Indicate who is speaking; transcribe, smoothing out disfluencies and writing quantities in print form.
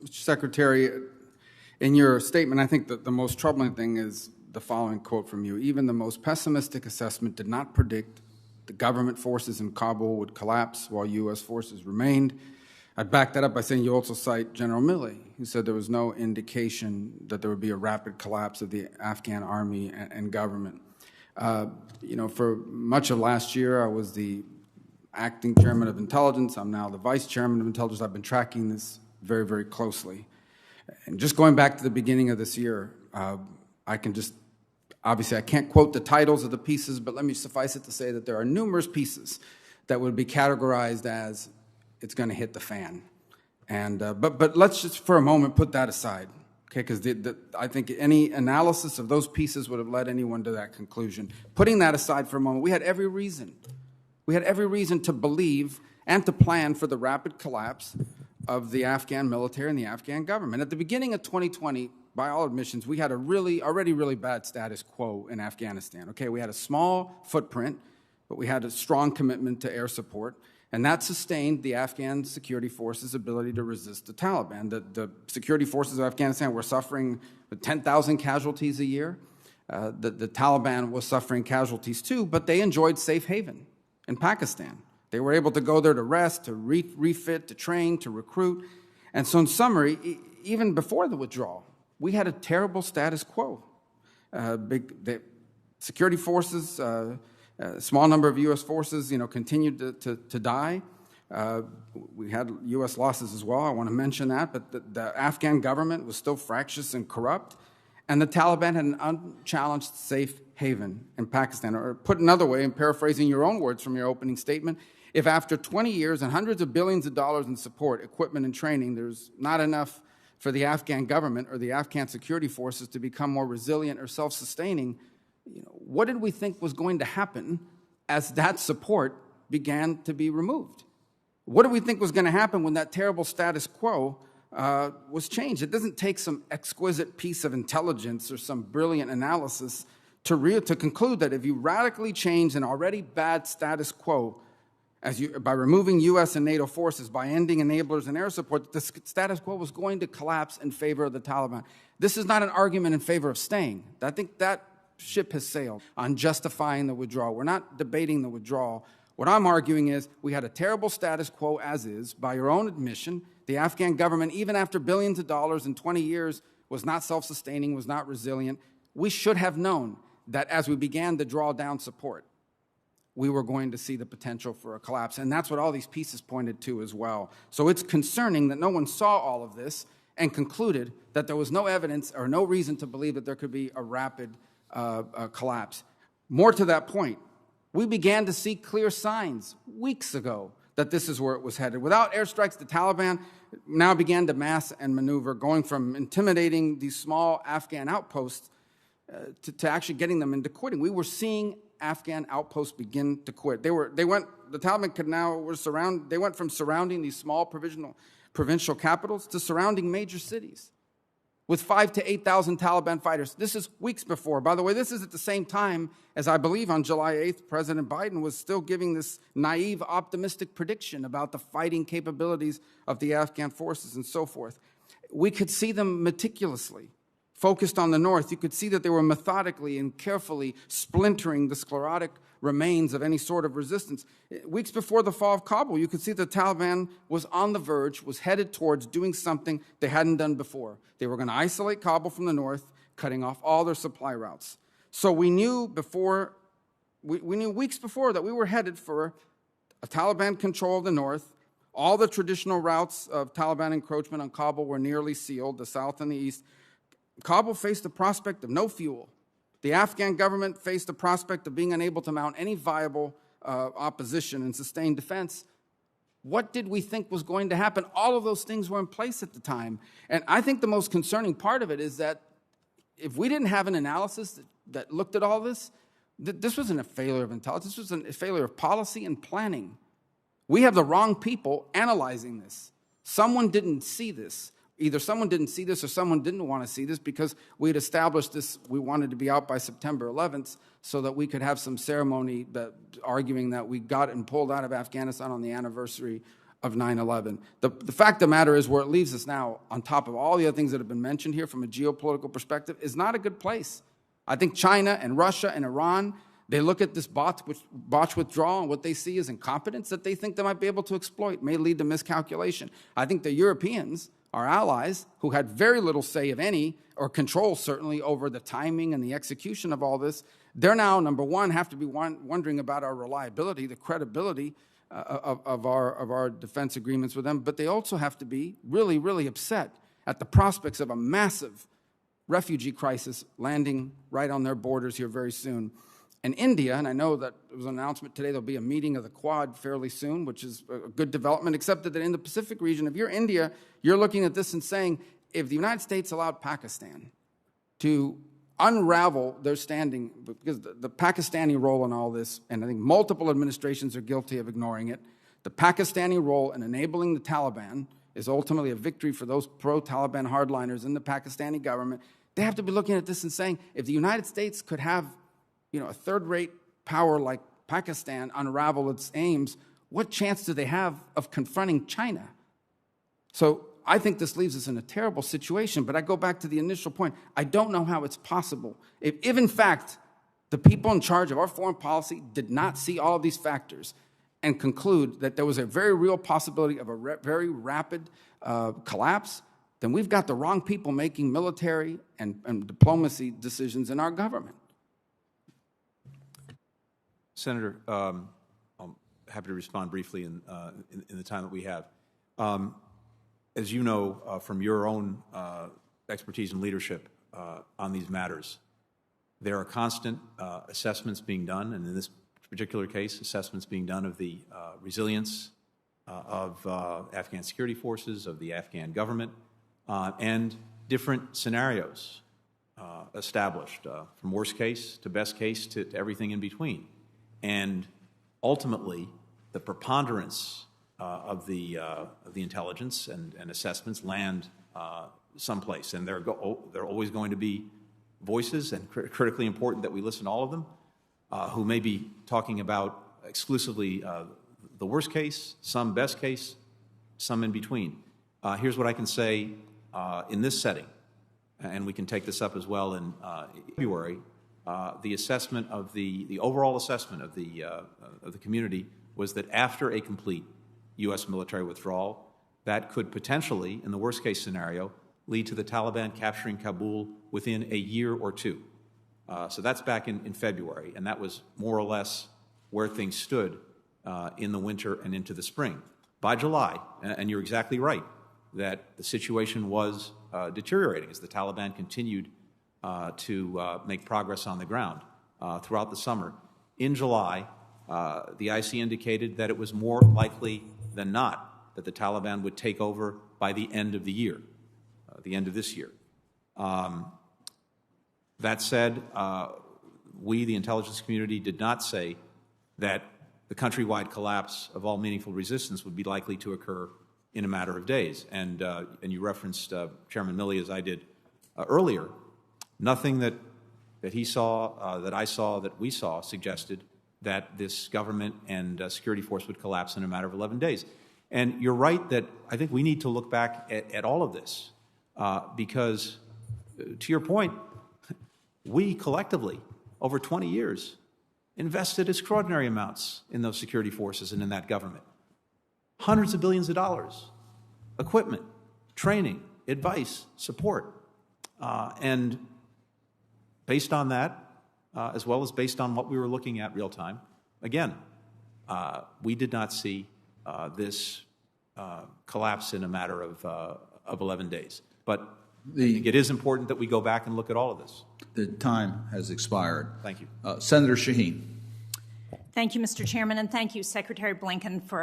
Speaker 1: Mr. Secretary, in your statement, I think that the most troubling thing is the following quote from you. Even the most pessimistic assessment did not predict the government forces in Kabul would collapse while U.S. forces remained. I back that up by saying you also cite General Milley, who said there was no indication that there would be a rapid collapse of the Afghan army and government. For much of last year, I was the acting chairman of intelligence. I'm now the vice chairman of intelligence. I've been tracking this very, very closely. And just going back to the beginning of this year, obviously I can't quote the titles of the pieces, but let me suffice it to say that there are numerous pieces that would be categorized as it's going to hit the fan. And but let's just for a moment put that aside, okay? Because I think any analysis of those pieces would have led anyone to that conclusion. Putting that aside for a moment, we had every reason to believe and to plan for the rapid collapse of the Afghan military and the Afghan government. At the beginning of 2020, by all admissions, we had already really bad status quo in Afghanistan. Okay, we had a small footprint, but we had a strong commitment to air support. And that sustained the Afghan security forces' ability to resist the Taliban. The security forces of Afghanistan were suffering with 10,000 casualties a year. The Taliban was suffering casualties too, but they enjoyed safe haven in Pakistan. They were able to go there to rest, to refit, to train, to recruit. And so in summary, even before the withdrawal, we had a terrible status quo. The security forces, a small number of U.S. forces, continued to die. We had U.S. losses as well. I want to mention that. But the Afghan government was still fractious and corrupt. And the Taliban had an unchallenged safe haven in Pakistan. Or put another way, in paraphrasing your own words from your opening statement, if after 20 years and hundreds of billions of dollars in support, equipment, and training, there's not enough for the Afghan government or the Afghan security forces to become more resilient or self-sustaining, what did we think was going to happen as that support began to be removed? What did we think was going to happen when that terrible status quo was changed? It doesn't take some exquisite piece of intelligence or some brilliant analysis to conclude that if you radically change an already bad status quo, by removing U.S. and NATO forces, by ending enablers and air support, the status quo was going to collapse in favor of the Taliban. This is not an argument in favor of staying. I think that ship has sailed on justifying the withdrawal. We're not debating the withdrawal. What I'm arguing is we had a terrible status quo as is. By your own admission, the Afghan government, even after billions of dollars in 20 years, was not self-sustaining, was not resilient. We should have known that as we began to draw down support, we were going to see the potential for a collapse. And that's what all these pieces pointed to as well. So it's concerning that no one saw all of this and concluded that there was no evidence or no reason to believe that there could be a rapid collapse. More to that point, we began to see clear signs weeks ago that this is where it was headed. Without airstrikes, the Taliban now began to mass and maneuver, going from intimidating these small Afghan outposts to actually getting them into quitting. We were seeing Afghan outposts begin to quit. The Taliban they went from surrounding these small provincial capitals to surrounding major cities with 5,000 to 8,000 Taliban fighters. This is weeks before. By the way, this is at the same time as I believe on July 8th, President Biden was still giving this naive, optimistic prediction about the fighting capabilities of the Afghan forces and so forth. We could see them meticulously focused on the north. You could see that they were methodically and carefully splintering the sclerotic remains of any sort of resistance. Weeks before the fall of Kabul, you could see the Taliban was on the verge, was headed towards doing something they hadn't done before. They were going to isolate Kabul from the north, cutting off all their supply routes. So we knew weeks before that we were headed for a Taliban control of the north. All the traditional routes of Taliban encroachment on Kabul were nearly sealed, the south and the east. Kabul faced the prospect of no fuel. The Afghan government faced the prospect of being unable to mount any viable opposition and sustain defense. What did we think was going to happen? All of those things were in place at the time. And I think the most concerning part of it is that if we didn't have an analysis that looked at all this, this wasn't a failure of intelligence. This was a failure of policy and planning. We have the wrong people analyzing this. Someone didn't see this. Either someone didn't see this or someone didn't want to see this because we had established this, we wanted to be out by September 11th so that we could have some ceremony arguing that we got and pulled out of Afghanistan on the anniversary of 9/11. The fact of the matter is, where it leaves us now, on top of all the other things that have been mentioned here from a geopolitical perspective, is not a good place. I think China and Russia and Iran, they look at this botched withdrawal, and what they see is incompetence that they think they might be able to exploit, may lead to miscalculation. I think the Europeans, our allies, who had very little say, if any, or control certainly over the timing and the execution of all this, they're now, number one, have to be wondering about our reliability, the credibility of our defense agreements with them, but they also have to be really, really upset at the prospects of a massive refugee crisis landing right on their borders here very soon. And India, and I know that there was an announcement today, there'll be a meeting of the Quad fairly soon, which is a good development, except that in the Pacific region, if you're India, you're looking at this and saying, if the United States allowed Pakistan to unravel their standing, because the Pakistani role in all this, and I think multiple administrations are guilty of ignoring it, the Pakistani role in enabling the Taliban is ultimately a victory for those pro-Taliban hardliners in the Pakistani government. They have to be looking at this and saying, if the United States could have, a third-rate power like Pakistan unravel its aims, what chance do they have of confronting China? So I think this leaves us in a terrible situation, but I go back to the initial point. I don't know how it's possible. If in fact, the people in charge of our foreign policy did not see all of these factors and conclude that there was a very real possibility of a very rapid collapse, then we've got the wrong people making military and diplomacy decisions in our government.
Speaker 2: Senator, I'm happy to respond briefly in the time that we have. As you know from your own expertise and leadership on these matters, there are constant assessments being done, and in this particular case, assessments being done of the resilience of Afghan security forces, of the Afghan government, and different scenarios established, from worst case to best case to everything in between. And ultimately, the preponderance of the intelligence and assessments land someplace, and there are always going to be voices, and critically important that we listen to all of them, who may be talking about exclusively the worst case, some best case, some in between. Here's what I can say in this setting, and we can take this up as well in February. The assessment of the overall assessment of the community was that after a complete U.S. military withdrawal, that could potentially, in the worst case scenario, lead to the Taliban capturing Kabul within a year or two. So that's back in February, and that was more or less where things stood in the winter and into the spring. By July, and you're exactly right, that the situation was deteriorating as the Taliban continued to make progress on the ground throughout the summer. In July, the IC indicated that it was more likely than not that the Taliban would take over by the end of the year, the end of this year. That said, we, the intelligence community, did not say that the countrywide collapse of all meaningful resistance would be likely to occur in a matter of days. And you referenced Chairman Milley, as I did earlier. Nothing that he saw, that I saw, that we saw suggested that this government and security force would collapse in a matter of 11 days. And you're right that I think we need to look back at all of this because, to your point, we collectively, over 20 years, invested extraordinary amounts in those security forces and in that government. Hundreds of billions of dollars, equipment, training, advice, support. And based on that, as well as based on what we were looking at real time, again, we did not see this collapse in a matter of 11 days. But I think it is important that we go back and look at all of this.
Speaker 3: The time has expired.
Speaker 2: Thank you.
Speaker 3: Senator Shaheen.
Speaker 4: Thank you, Mr. Chairman, and thank you, Secretary Blinken, for